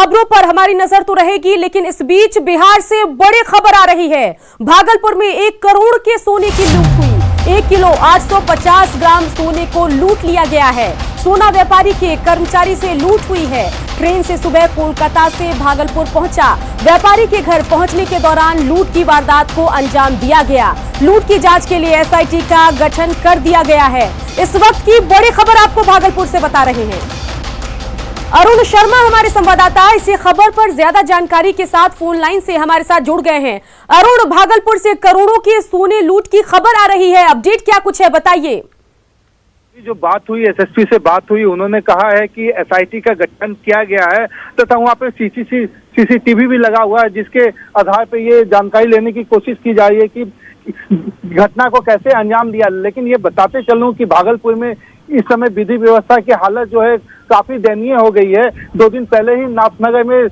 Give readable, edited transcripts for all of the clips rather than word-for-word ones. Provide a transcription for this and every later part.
खबरों पर हमारी नजर तो रहेगी, लेकिन इस बीच बिहार से बड़ी खबर आ रही है। भागलपुर में 1 करोड़ के सोने की लूट हुई। 1 किलो 850 ग्राम सोने को लूट लिया गया है। सोना व्यापारी के कर्मचारी से लूट हुई है। ट्रेन से सुबह कोलकाता से भागलपुर पहुंचा। व्यापारी के घर पहुंचने के दौरान लूट की वारदात को अंजाम दिया गया। लूट की जांच के लिए एसआईटी का गठन कर दिया गया है। इस वक्त की बड़ी खबर आपको भागलपुर से बता रहे हैं अरुण शर्मा, हमारे संवाददाता, इसी खबर पर ज्यादा जानकारी के साथ फोन लाइन से हमारे साथ जुड़ गए हैं। अरुण, भागलपुर से करोड़ों के सोने लूट की खबर आ रही है, अपडेट क्या कुछ है, बताइए। जो बात हुई, एसएसपी से बात हुई, उन्होंने कहा है कि एसआईटी का गठन किया गया है तथा वहाँ पे सीसीटीवी भी लगा हुआ है, जिसके आधार पर ये जानकारी लेने की कोशिश की जा रही है कि घटना को कैसे अंजाम दिया। लेकिन ये बताते चलूं कि भागलपुर में इस समय विधि व्यवस्था की हालत जो है काफी दयनीय हो गई है। 2 दिन पहले ही नाथनगर में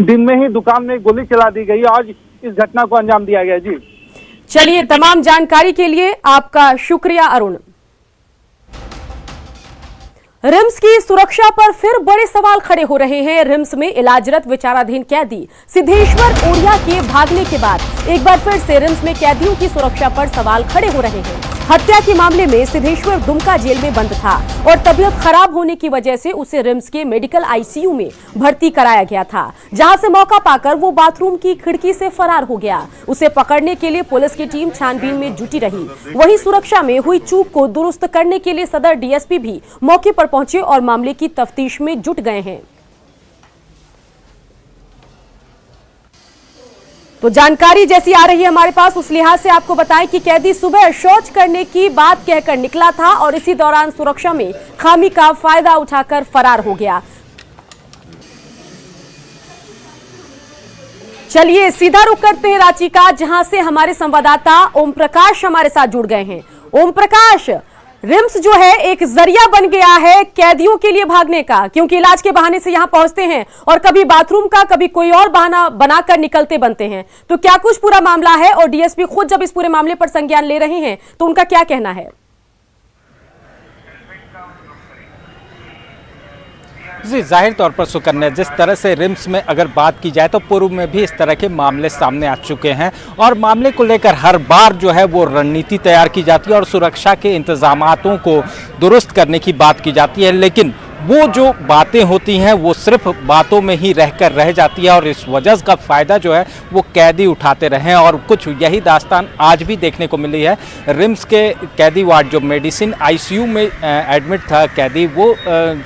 दिन में ही दुकान में गोली चला दी गई। आज इस घटना को अंजाम दिया गया। जी चलिए, तमाम जानकारी के लिए आपका शुक्रिया अरुण। रिम्स की सुरक्षा पर फिर बड़े सवाल खड़े हो रहे हैं। रिम्स में इलाजरत विचाराधीन कैदी सिद्धेश्वर ओरिया के भागने के बाद एक बार फिर से रिम्स में कैदियों की सुरक्षा पर सवाल खड़े हो रहे हैं। हत्या के मामले में सिद्धेश्वर दुमका जेल में बंद था और तबीयत खराब होने की वजह से उसे रिम्स के मेडिकल आईसीयू में भर्ती कराया गया था, जहां से मौका पाकर वो बाथरूम की खिड़की से फरार हो गया। उसे पकड़ने के लिए पुलिस की टीम छानबीन में जुटी रही। वहीं सुरक्षा में हुई चूक को दुरुस्त करने के लिए सदर डीएसपी भी मौके पर पहुंचे और मामले की तफ्तीश में जुट गए हैं। तो जानकारी जैसी आ रही है हमारे पास, उस लिहाज से आपको बताएं कि कैदी सुबह शौच करने की बात कहकर निकला था और इसी दौरान सुरक्षा में खामी का फायदा उठाकर फरार हो गया। चलिए सीधा रुख करते हैं रांची का, जहां से हमारे संवाददाता ओम प्रकाश हमारे साथ जुड़ गए हैं। ओम प्रकाश, रिम्स जो है एक जरिया बन गया है कैदियों के लिए भागने का, क्योंकि इलाज के बहाने से यहां पहुंचते हैं और कभी बाथरूम का कभी कोई और बहाना बनाकर निकलते बनते हैं। तो क्या कुछ पूरा मामला है और डीएसपी खुद जब इस पूरे मामले पर संज्ञान ले रहे हैं तो उनका क्या कहना है? जी, जाहिर तौर पर सुकन्या, जिस तरह से रिम्स में अगर बात की जाए तो पूर्व में भी इस तरह के मामले सामने आ चुके हैं और मामले को लेकर हर बार जो है वो रणनीति तैयार की जाती है और सुरक्षा के इंतजामातों को दुरुस्त करने की बात की जाती है, लेकिन वो जो बातें होती हैं वो सिर्फ बातों में ही रहकर रह जाती है और इस वजह का फ़ायदा जो है वो कैदी उठाते रहे हैं। और कुछ यही दास्तान आज भी देखने को मिली है। रिम्स के कैदी वार्ड जो मेडिसिन आईसीयू में एडमिट था कैदी, वो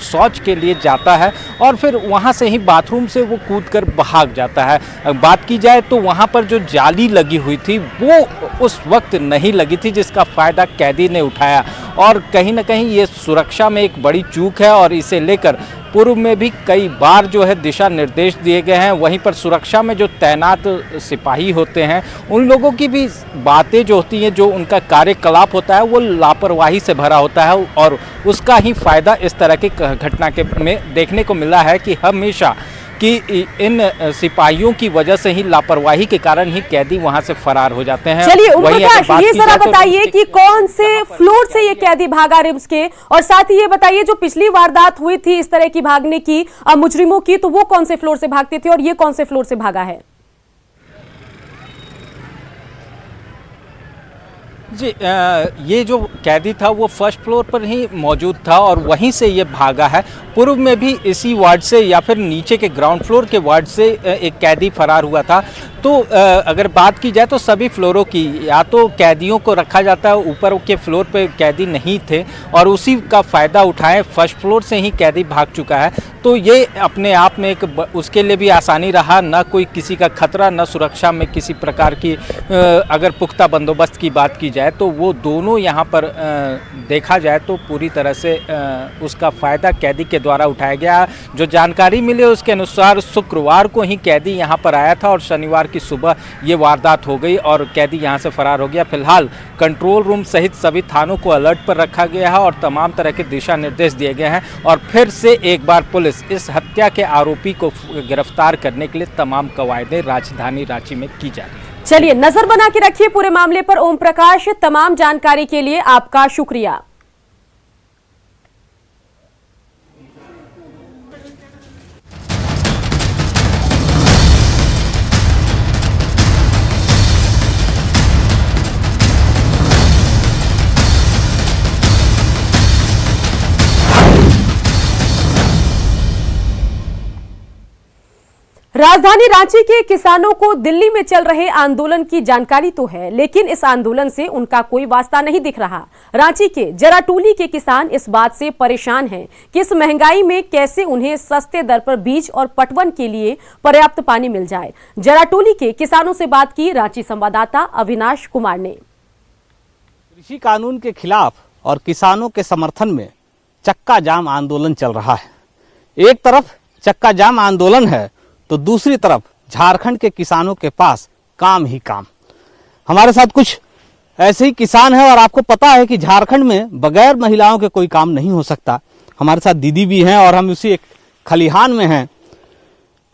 शौच के लिए जाता है और फिर वहाँ से ही बाथरूम से वो कूदकर भाग जाता है। बात की जाए तो वहाँ पर जो जाली लगी हुई थी वो उस वक्त नहीं लगी थी, जिसका फ़ायदा कैदी ने उठाया और कहीं ना कहीं ये सुरक्षा में एक बड़ी चूक है और इसे लेकर पूर्व में भी कई बार जो है दिशा निर्देश दिए गए हैं। वहीं पर सुरक्षा में जो तैनात सिपाही होते हैं उन लोगों की भी बातें जो होती हैं, जो उनका कार्यकलाप होता है वो लापरवाही से भरा होता है और उसका ही फ़ायदा इस तरह की घटना के में देखने को मिला है कि हमेशा कि इन सिपाहियों की वजह से ही, लापरवाही के कारण ही कैदी वहां से फरार हो जाते हैं। चलिए ओम प्रकाश, ये जरा बताइए कि कौन से फ्लोर से ये कैदी भागा रिम्स के, और साथ ही ये बताइए जो पिछली वारदात हुई थी इस तरह की भागने की मुजरिमों की, तो वो कौन से फ्लोर से भागते थे और ये कौन से फ्लोर से भागा है? जी, ये जो कैदी था वो फर्स्ट फ्लोर पर ही मौजूद था और वहीं से ये भागा है। पूर्व में भी इसी वार्ड से या फिर नीचे के ग्राउंड फ्लोर के वार्ड से एक कैदी फरार हुआ था। तो अगर बात की जाए तो सभी फ्लोरों की, या तो कैदियों को रखा जाता है, ऊपर के फ्लोर पे कैदी नहीं थे और उसी का फ़ायदा उठाए फर्स्ट फ्लोर से ही कैदी भाग चुका है। तो ये अपने आप में एक उसके लिए भी आसानी रहा, ना कोई किसी का खतरा, ना सुरक्षा में किसी प्रकार की अगर पुख्ता बंदोबस्त की बात की जाए तो वो दोनों यहाँ पर देखा जाए तो पूरी तरह से उसका फ़ायदा कैदी के द्वारा उठाया गया। जो जानकारी मिली उसके अनुसार शुक्रवार को ही कैदी यहाँ पर आया था और शनिवार की सुबह ये वारदात हो गई और कैदी यहाँ से फरार हो गया। फिलहाल कंट्रोल रूम सहित सभी थानों को अलर्ट पर रखा गया है और तमाम तरह के दिशा निर्देश दिए गए हैं और फिर से एक बार पुलिस इस हत्या के आरोपी को गिरफ्तार करने के लिए तमाम कवायदें राजधानी रांची में की जा रही है। चलिए नजर बना के रखिए पूरे मामले पर ओम प्रकाश। तमाम जानकारी के लिए आपका शुक्रिया। राजधानी रांची के किसानों को दिल्ली में चल रहे आंदोलन की जानकारी तो है, लेकिन इस आंदोलन से उनका कोई वास्ता नहीं दिख रहा। रांची के जराटोली के किसान इस बात से परेशान हैं कि इस महंगाई में कैसे उन्हें सस्ते दर पर बीज और पटवन के लिए पर्याप्त पानी मिल जाए। जराटोली के किसानों से बात की रांची संवाददाता अविनाश कुमार ने। कृषि कानून के खिलाफ और किसानों के समर्थन में चक्का जाम आंदोलन चल रहा है। एक तरफ चक्का जाम आंदोलन है तो दूसरी तरफ झारखंड के किसानों के पास काम ही काम। हमारे साथ कुछ ऐसे ही किसान हैं और आपको पता है कि झारखंड में बगैर महिलाओं के कोई काम नहीं हो सकता। हमारे साथ दीदी भी हैं और हम उसी एक खलिहान में हैं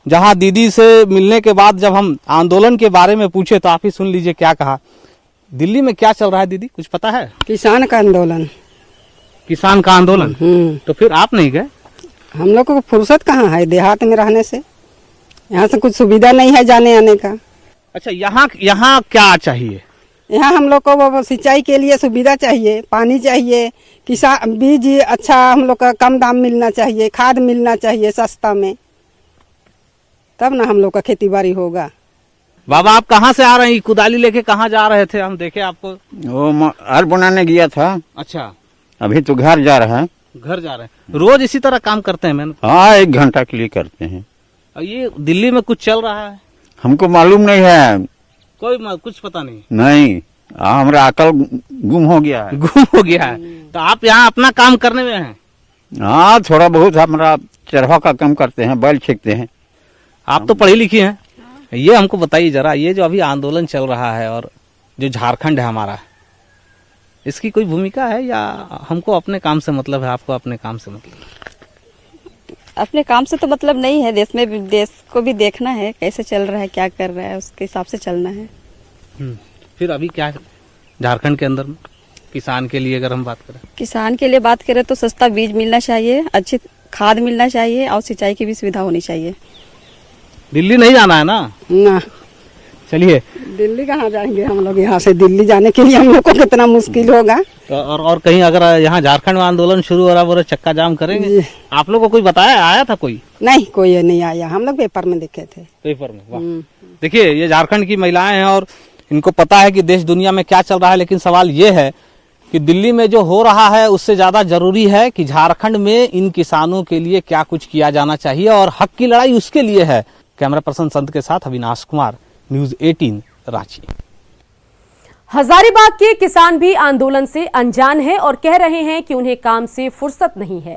जहां दीदी से मिलने के बाद जब हम आंदोलन के बारे में पूछे तो आप ही सुन लीजिए क्या कहा। दिल्ली में क्या चल रहा है दीदी, कुछ पता है? किसान का आंदोलन। किसान का आंदोलन? तो फिर आप नहीं गए? हम लोग को फुर्सत कहाँ है देहात में रहने से, यहाँ से कुछ सुविधा नहीं है जाने आने का। अच्छा, यहाँ क्या चाहिए? यहाँ हम लोग को वो सिंचाई के लिए सुविधा चाहिए, पानी चाहिए, किसान बीज अच्छा हम लोग का कम दाम मिलना चाहिए, खाद मिलना चाहिए सस्ता में, तब ना हम लोग का खेती बाड़ी होगा। बाबा आप कहाँ से आ रहे हैं? कुदाली लेके कहाँ जा रहे थे? हम देखे आपको। वो हल बनाने गया था। अच्छा, अभी तो घर जा रहा है। घर जा रहे हैं? रोज इसी तरह काम करते हैं? मैंने हाँ, 1 घंटा के लिए करते हैं। ये दिल्ली में कुछ चल रहा है? हमको मालूम नहीं है। कुछ पता नहीं? नहीं, हमारा अकल गुम हो गया है। गुम हो गया है? तो आप यहाँ अपना काम करने में हैं? हाँ, थोड़ा बहुत हमारा चरवा का काम करते हैं, बैल छींकते हैं। आप तो पढ़ी लिखी हैं, ये हमको बताइए जरा, ये जो अभी आंदोलन चल रहा है और जो झारखंड है हमारा, इसकी कोई भूमिका है या हमको अपने काम से मतलब है? आपको अपने काम से मतलब? अपने काम से तो मतलब नहीं है, देश को भी देखना है कैसे चल रहा है, क्या कर रहा है, उसके हिसाब से चलना है। फिर अभी क्या झारखंड के अंदर में किसान के लिए अगर हम बात करें? किसान के लिए बात करें तो सस्ता बीज मिलना चाहिए, अच्छी खाद मिलना चाहिए और सिंचाई की भी सुविधा होनी चाहिए। दिल्ली नहीं जाना है ना? ना, चलिए। दिल्ली कहाँ जाएंगे हम लोग, यहाँ से दिल्ली जाने के लिए हम लोग को कितना मुश्किल होगा। और कहीं अगर यहाँ झारखंड में आंदोलन शुरू हो रहा है, चक्का जाम करेंगे? आप लोग को कोई बताया, आया था कोई? नहीं, कोई नहीं आया, हम लोग पेपर में देखे थे। पेपर में? वाह। देखिए, ये झारखंड की महिलाएं हैं और इनको पता है कि देश दुनिया में क्या चल रहा है, लेकिन सवाल ये है कि दिल्ली में जो हो रहा है उससे ज्यादा जरूरी है कि झारखंड में इन किसानों के लिए क्या कुछ किया जाना चाहिए और हक की लड़ाई उसके लिए है। कैमरा पर्सन संत के साथ अविनाश कुमार, न्यूज़ 18 रांची। हजारीबाग के किसान भी आंदोलन से अनजान हैं और कह रहे हैं कि उन्हें काम से फुर्सत नहीं है।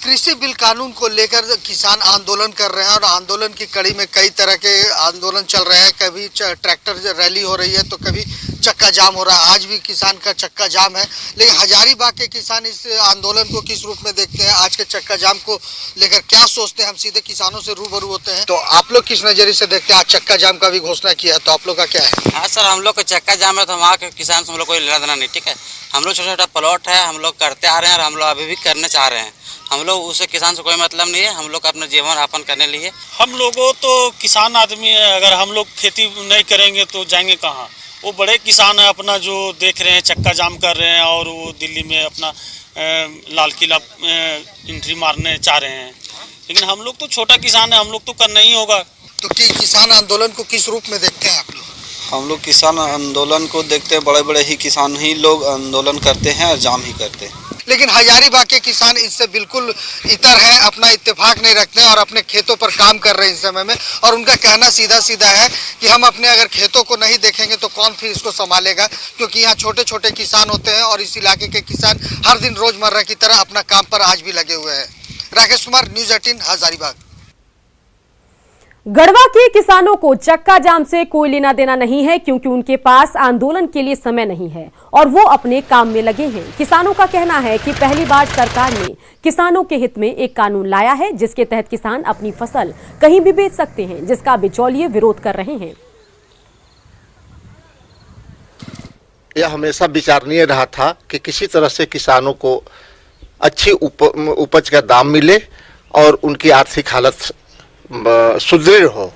कृषि बिल कानून को लेकर किसान आंदोलन कर रहे हैं और आंदोलन की कड़ी में कई तरह के आंदोलन चल रहे हैं। कभी ट्रैक्टर रैली हो रही है तो कभी चक्का जाम हो रहा है। आज भी किसान का चक्का जाम है, लेकिन हजारीबाग के किसान इस आंदोलन को किस रूप में देखते हैं, आज के चक्का जाम को लेकर क्या सोचते हैं, हम सीधे किसानों से रूबरू होते हैं। तो आप लोग किस नजरिए से देखते हैं? आज चक्का जाम का भी घोषणा किया, तो आप लोग का क्या है? हाँ सर, हम लोग का चक्का जाम है तो वहाँ के किसान से हम लोग कोई लेना देना नहीं, ठीक है। हम लोग छोटा छोटा प्लॉट है, हम लोग करते आ रहे हैं और हम लोग अभी भी करने चाह रहे हैं। हम लोग उससे किसान से कोई मतलब नहीं है, हम लोग अपना जीवन यापन करने लिए। हम लोगों तो किसान आदमी है, अगर हम लोग खेती नहीं करेंगे तो जाएंगे कहाँ? वो बड़े किसान है अपना जो देख रहे हैं, चक्का जाम कर रहे हैं और वो दिल्ली में अपना लाल किला एंट्री मारने चाह रहे हैं, लेकिन हम लोग तो छोटा किसान है, हम लोग तो करना ही होगा। तो किसान आंदोलन को किस रूप में देखते हैं आप लोग? हम लोग किसान आंदोलन को देखते हैं, बड़े बड़े ही किसान ही लोग आंदोलन करते हैं और जाम ही करते हैं। लेकिन हजारीबाग के किसान इससे बिल्कुल इतर है, अपना इत्तेफाक नहीं रखते हैं और अपने खेतों पर काम कर रहे हैं इस समय में। और उनका कहना सीधा सीधा है कि हम अपने अगर खेतों को नहीं देखेंगे तो कौन फिर इसको संभालेगा, क्योंकि यहाँ छोटे छोटे किसान होते हैं और इस इलाके के किसान हर दिन रोजमर्रा की तरह अपना काम पर आज भी लगे हुए हैं। राकेश कुमार, न्यूज़ 18 हजारीबाग। गढ़वा के किसानों को चक्का जाम से कोई लेना देना नहीं है, क्योंकि उनके पास आंदोलन के लिए समय नहीं है और वो अपने काम में लगे हैं। किसानों का कहना है कि पहली बार सरकार ने किसानों के हित में एक कानून लाया है, जिसके तहत किसान अपनी फसल कहीं भी बेच सकते हैं, जिसका बिचौलिए विरोध कर रहे हैं। यह हमेशा विचारणीय रहा था कि किसी तरह से किसानों को अच्छी उपज का दाम मिले और उनकी आर्थिक हालत सुदृढ़ हो,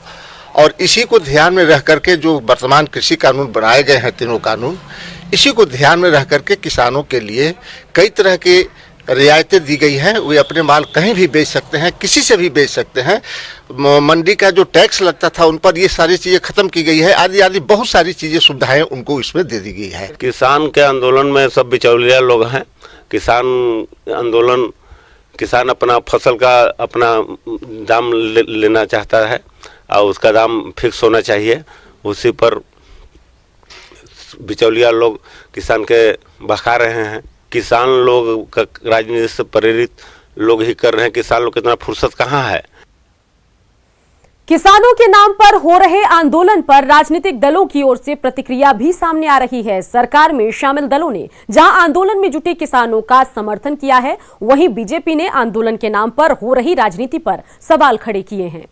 और इसी को ध्यान में रह करके जो वर्तमान कृषि कानून बनाए गए हैं, तीनों कानून, इसी को ध्यान में रह करके किसानों के लिए कई तरह के रियायतें दी गई हैं, वे अपने माल कहीं भी बेच सकते हैं, किसी से भी बेच सकते हैं। मंडी का जो टैक्स लगता था उन पर ये सारी चीज़ें खत्म की गई है, आदि आदि बहुत सारी चीज़ें सुविधाएं उनको इसमें दे दी गई है। किसान के आंदोलन में सब बिचौलिया लोग हैं। किसान आंदोलन, किसान अपना फसल का अपना दाम लेना चाहता है और उसका दाम फिक्स होना चाहिए, उसी पर बिचौलिया लोग किसान के बहका रहे हैं। किसान लोग का राजनीति से प्रेरित लोग ही कर रहे हैं। किसान लोग कितना फुर्सत कहाँ है। किसानों के नाम पर हो रहे आंदोलन पर राजनीतिक दलों की ओर से प्रतिक्रिया भी सामने आ रही है। सरकार में शामिल दलों ने जहां आंदोलन में जुटे किसानों का समर्थन किया है, वहीं बीजेपी ने आंदोलन के नाम पर हो रही राजनीति पर सवाल खड़े किए हैं।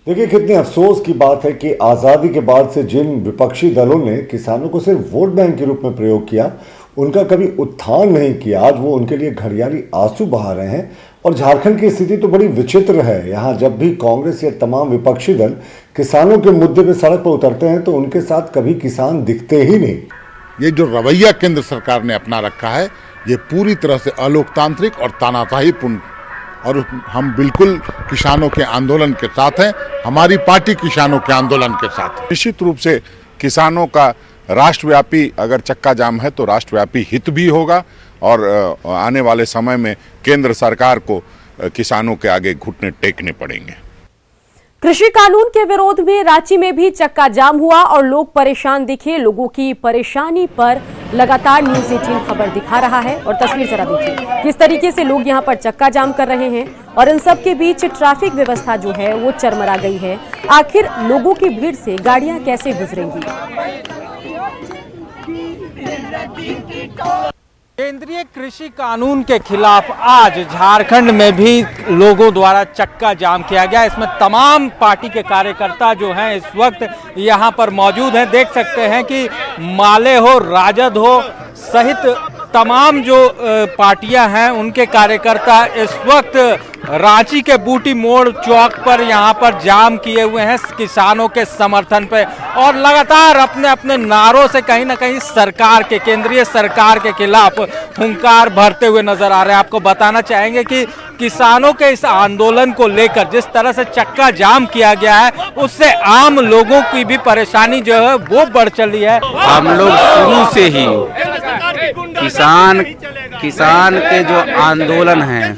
देखिए, कितने अफसोस की बात है कि आजादी के बाद से जिन विपक्षी दलों ने किसानों को सिर्फ वोट बैंक के रूप में प्रयोग किया, उनका कभी उत्थान नहीं किया। आज वो उनके लिए घड़ियाली आंसू बहा रहे हैं। और झारखंड की स्थिति तो बड़ी विचित्र है। यहाँ जब भी कांग्रेस या तमाम विपक्षी दल किसानों के मुद्दे पे सड़क पर उतरते हैं तो उनके साथ कभी किसान दिखते ही नहीं। ये जो रवैया केंद्र सरकार ने अपना रखा है, ये पूरी तरह से अलोकतांत्रिक और तानाशाहीपूर्ण, और हम बिल्कुल किसानों के आंदोलन के साथ हैं। हमारी पार्टी किसानों के आंदोलन के साथ है। निश्चित रूप से किसानों का राष्ट्रव्यापी अगर चक्का जाम है तो राष्ट्रव्यापी हित भी होगा और आने वाले समय में केंद्र सरकार को किसानों के आगे घुटने टेकने पड़ेंगे। कृषि कानून के विरोध में रांची में भी चक्का जाम हुआ और लोग परेशान दिखे। लोगों की परेशानी पर लगातार न्यूज़ 18 खबर दिखा रहा है और तस्वीर जरा देखिए किस तरीके से लोग यहां पर चक्का जाम कर रहे हैं और इन सब के बीच ट्रैफिक व्यवस्था जो है वो चरमरा गई है। आखिर लोगों की भीड़ से गाड़ियां कैसे गुजरेंगी। केंद्रीय कृषि कानून के खिलाफ आज झारखंड में भी लोगों द्वारा चक्का जाम किया गया। इसमें तमाम पार्टी के कार्यकर्ता जो हैं इस वक्त यहां पर मौजूद हैं। देख सकते हैं कि माले हो, राजद हो सहित तमाम जो पार्टियां हैं उनके कार्यकर्ता इस वक्त रांची के बूटी मोड़ चौक पर यहां पर जाम किए हुए हैं किसानों के समर्थन पे और लगातार अपने अपने नारों से कहीं ना कहीं सरकार के, केंद्रीय सरकार के खिलाफ हुंकार भरते हुए नजर आ रहे हैं। आपको बताना चाहेंगे कि किसानों के इस आंदोलन को लेकर जिस तरह से चक्का जाम किया गया है उससे आम लोगों की भी परेशानी जो है वो बढ़ चली है। हम लोग शुरू से ही किसान के जो आंदोलन है,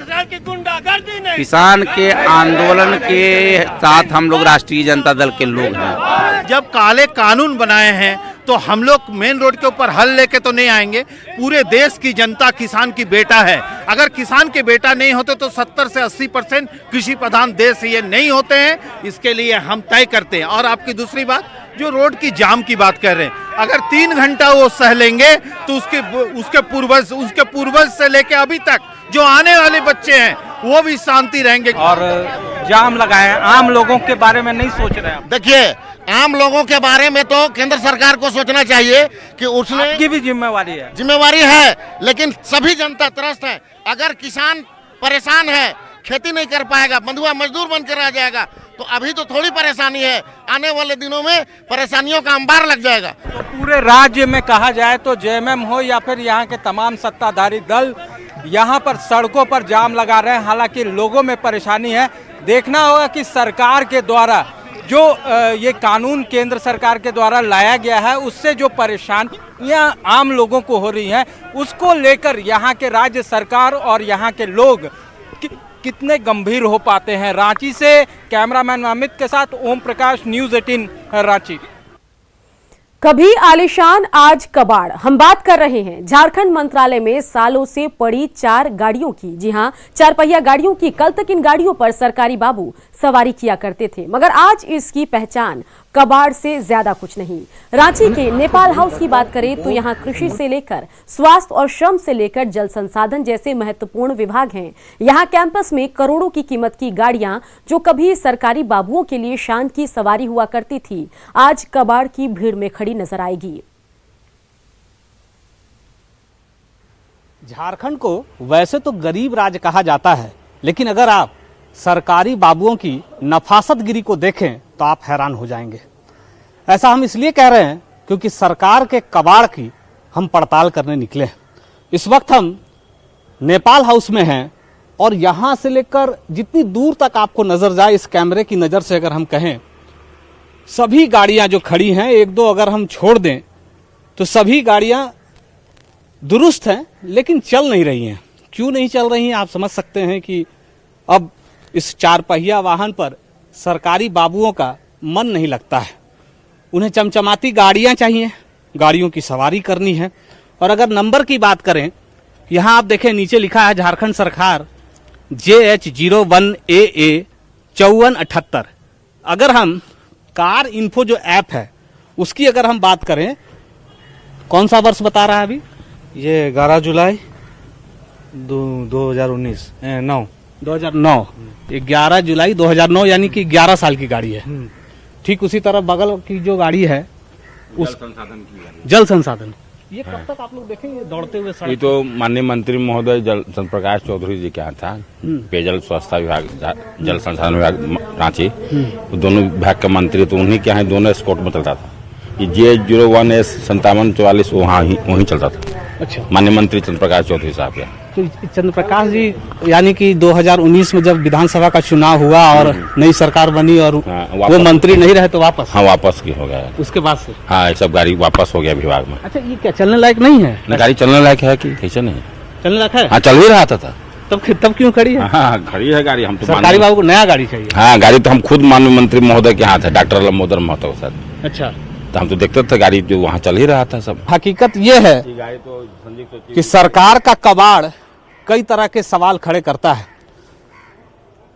किसान के आंदोलन के साथ हम लोग राष्ट्रीय जनता दल के लोग हैं। जब काले कानून बनाए हैं तो हम लोग मेन रोड के ऊपर हल लेके तो नहीं आएंगे। पूरे देश की जनता किसान की बेटा है। अगर किसान के बेटा नहीं होते तो 70 से 80% कृषि प्रधान देश ये नहीं होते हैं। इसके लिए हम तय करते हैं। और आपकी दूसरी बात, जो रोड की जाम की बात कर रहे हैं, अगर 3 घंटा वो सह लेंगे तो उसके पूर्वज से लेके अभी तक जो आने वाले बच्चे हैं वो भी शांति रहेंगे। और जाम लगाए, आम लोगों के बारे में नहीं सोच रहे हैं। देखिए, आम लोगों के बारे में तो केंद्र सरकार को सोचना चाहिए कि उसने की भी जिम्मेवारी है, लेकिन सभी जनता त्रस्त है। अगर किसान परेशान है, खेती नहीं कर पाएगा, बंधुआ मजदूर बनकर रह जाएगा, तो अभी तो थोड़ी परेशानी है, आने वाले दिनों में परेशानियों का अंबार लग जाएगा। तो पूरे राज्य में कहा जाए तो जेएमएम हो या फिर यहाँ के तमाम सत्ताधारी दल यहाँ पर सड़कों पर जाम लगा रहे हैं। हालांकि लोगों में परेशानी है। देखना होगा कि सरकार के द्वारा जो ये कानून केंद्र सरकार के द्वारा लाया गया है उससे जो परेशानियां आम लोगों को हो रही हैं उसको लेकर यहाँ के राज्य सरकार और यहाँ के लोग कितने गंभीर हो पाते हैं। रांची से कैमरामैन अमित के साथ ओम प्रकाश, न्यूज़ 18 रांची। कभी आलीशान आज कबाड़। हम बात कर रहे हैं झारखंड मंत्रालय में सालों से पड़ी 4 गाड़ियों की। जी हां, 4 पहिया गाड़ियों की। कल तक इन गाड़ियों पर सरकारी बाबू सवारी किया करते थे, मगर आज इसकी पहचान कबाड़ से ज्यादा कुछ नहीं। रांची के नेपाल हाउस की बात करें तो यहाँ कृषि से लेकर स्वास्थ्य और श्रम से लेकर जल संसाधन जैसे महत्वपूर्ण विभाग हैं। यहाँ कैंपस में करोड़ों की कीमत की गाड़ियां जो कभी सरकारी बाबुओं के लिए शान की सवारी हुआ करती थी, आज कबाड़ की भीड़ में खड़ी नजर आएगी। झारखंड को वैसे तो गरीब राज्य कहा जाता है, लेकिन अगर आप सरकारी बाबुओं की नफासतगिरी को देखें तो आप हैरान हो जाएंगे। ऐसा हम इसलिए कह रहे हैं क्योंकि सरकार के कबाड़ की हम पड़ताल करने निकले हैं। इस वक्त हम नेपाल हाउस में हैं और यहाँ से लेकर जितनी दूर तक आपको नजर जाए इस कैमरे की नज़र से अगर हम कहें, सभी गाड़ियाँ जो खड़ी हैं, एक दो अगर हम छोड़ दें तो सभी गाड़ियाँ दुरुस्त हैं लेकिन चल नहीं रही हैं। क्यों नहीं चल रही हैं आप समझ सकते हैं कि अब इस चार पहिया वाहन पर सरकारी बाबुओं का मन नहीं लगता है। उन्हें चमचमाती गाड़ियाँ चाहिए, गाड़ियों की सवारी करनी है। और अगर नंबर की बात करें, यहाँ आप देखें नीचे लिखा है झारखंड सरकार JH01AA 5478। अगर हम कार इन्फो जो ऐप है उसकी अगर हम बात करें, कौन सा वर्ष बता रहा है अभी? ये 11 जुलाई 2019 9 2009 11 जुलाई 2009 यानी कि 11 साल की गाड़ी है। ठीक उसी तरह बगल की जो गाड़ी है उस जल संसाधन, ये कब तक आप लोग देखेंगे दौड़ते हुए सड़क? ये तो माननीय मंत्री महोदय जल प्रकाश चौधरी जी के यहाँ था, पेयजल स्वच्छता विभाग, जल संसाधन विभाग रांची, तो दोनों विभाग के मंत्री तो उन्हीं के यहाँ दोनों स्कॉट में चलता था। ये J01S 5744 वहीं चलता था। अच्छा, माननीय मंत्री चंद्र प्रकाश चौधरी साहब के। तो चंद्र प्रकाश जी यानी कि 2019 में जब विधानसभा का चुनाव हुआ और नई सरकार बनी और वो मंत्री नहीं रहे तो वापस? हाँ, वापस की हो गया उसके बाद से। हाँ, सब गाड़ी वापस हो गया विभाग में। अच्छा, ये क्या चलने लायक नहीं है? ना गाड़ी चलने लायक है कि कैसे नहीं चलने लायक है? हाँ, चल ही रहा था तब क्यों खड़ी है? हाँ, खड़ी है गाड़ी। हम तो सरकारी बाबू को नया गाड़ी चाहिए। हाँ, गाड़ी तो हम खुद माननीय मंत्री महोदय के हाथ है, डॉक्टर लंबोदर महतो के साथ। अच्छा, तो हम तो देखते थे गाड़ी जो वहाँ चल ही रहा था सब। हकीकत ये है कि सरकार का कबाड़ कई तरह के सवाल खड़े करता है।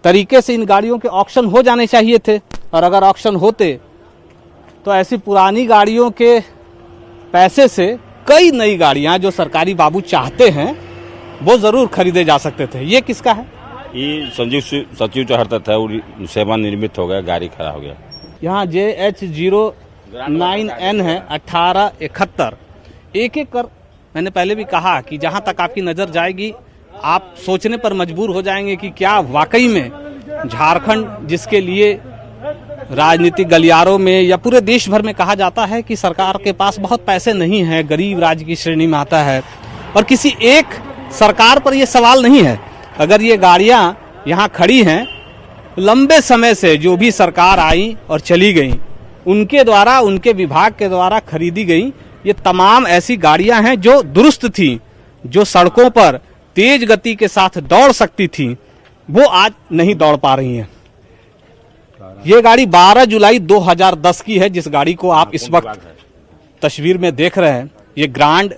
तरीके से इन गाड़ियों के ऑक्शन हो जाने चाहिए थे, और अगर ऑक्शन होते तो ऐसी पुरानी गाड़ियों के पैसे से कई नई गाड़ियां जो सरकारी बाबू चाहते हैं वो जरूर खरीदे जा सकते थे। ये किसका है? ये संजीव सचिव चढ़ता था, सेवा निर्मित हो गया, गाड़ी खड़ा हो गया। यहाँ JH09N है 1871। एक एक कर मैंने पहले भी कहा कि जहां तक आपकी नजर जाएगी आप सोचने पर मजबूर हो जाएंगे कि क्या वाकई में झारखंड, जिसके लिए राजनीतिक गलियारों में या पूरे देश भर में कहा जाता है कि सरकार के पास बहुत पैसे नहीं है, गरीब राज्य की श्रेणी में आता है, और किसी एक सरकार पर यह सवाल नहीं है। अगर ये गाड़ियां यहाँ खड़ी हैं, लंबे समय से जो भी सरकार आई और चली गई, उनके द्वारा, उनके विभाग के द्वारा खरीदी गई ये तमाम ऐसी गाड़ियां हैं जो दुरुस्त थी, जो सड़कों पर तेज गति के साथ दौड़ सकती थी, वो आज नहीं दौड़ पा रही हैं। ये गाड़ी 12 जुलाई 2010 की है, जिस गाड़ी को आप इस वक्त तस्वीर में देख रहे हैं। ये ग्रांड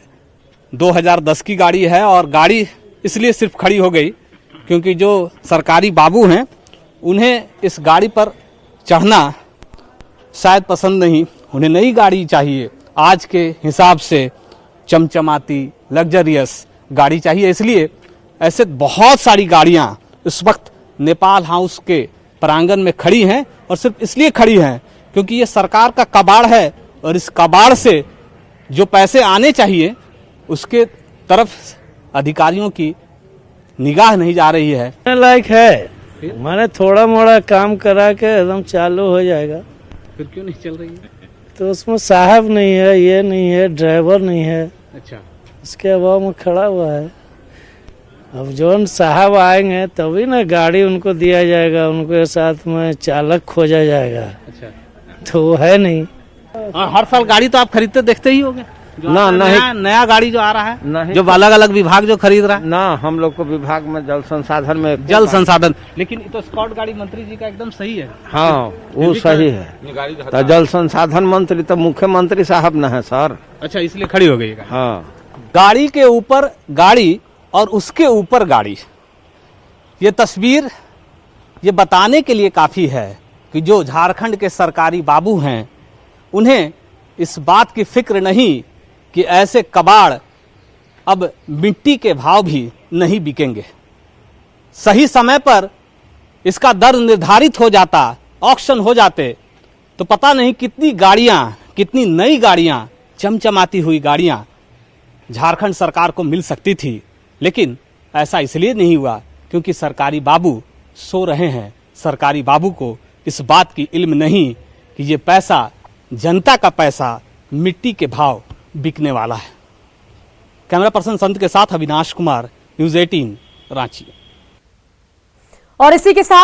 2010 की गाड़ी है, और गाड़ी इसलिए सिर्फ खड़ी हो गई क्योंकि जो सरकारी बाबू हैं उन्हें इस गाड़ी पर चढ़ना शायद पसंद नहीं, उन्हें नई गाड़ी चाहिए, आज के हिसाब से चमचमाती लग्जरियस गाड़ी चाहिए। इसलिए ऐसे बहुत सारी गाड़ियां इस वक्त नेपाल हाउस के प्रांगण में खड़ी हैं, और सिर्फ इसलिए खड़ी हैं क्योंकि ये सरकार का कबाड़ है, और इस कबाड़ से जो पैसे आने चाहिए उसके तरफ अधिकारियों की निगाह नहीं जा रही है। लायक है, मैंने थोड़ा मोड़ा काम करा के एकदम चालू हो जाएगा। फिर क्यों नहीं चल रही है? तो उसमें साहब नहीं है, ये नहीं है, ड्राइवर नहीं है। अच्छा, उसके अभाव में खड़ा हुआ है। अब जो साहब आएंगे तभी ना गाड़ी उनको दिया जाएगा, उनके साथ में चालक खोजा जाएगा। अच्छा, तो वो है नहीं। हर साल गाड़ी तो आप खरीदते देखते ही होंगे ना, नया गाड़ी जो आ रहा है, नहीं, जो अलग अलग विभाग जो खरीद रहा है ना, हम लोग को विभाग में जल संसाधन में जल संसाधन, लेकिन तो स्कॉट गाड़ी मंत्री जी का एकदम सही है। हाँ, वो सही है। तो जल संसाधन मंत्री तो मुख्यमंत्री साहब न है सर। अच्छा, इसलिए खड़ी हो गई। हाँ, गाड़ी के ऊपर गाड़ी और उसके ऊपर गाड़ी, ये तस्वीर ये बताने के लिए काफी है कि जो झारखंड के सरकारी बाबू हैं उन्हें इस बात की फिक्र नहीं कि ऐसे कबाड़ अब मिट्टी के भाव भी नहीं बिकेंगे। सही समय पर इसका दर निर्धारित हो जाता, ऑक्शन हो जाते, तो पता नहीं कितनी गाड़ियां, कितनी नई गाड़ियां, चमचमाती हुई गाड़ियां झारखंड सरकार को मिल सकती थी। लेकिन ऐसा इसलिए नहीं हुआ क्योंकि सरकारी बाबू सो रहे हैं। सरकारी बाबू को इस बात की इल्म नहीं कि ये पैसा, जनता का पैसा, मिट्टी के भाव बिकने वाला है। कैमरा पर्सन संत के साथ अविनाश कुमार, न्यूज़ 18 रांची। और इसी के साथ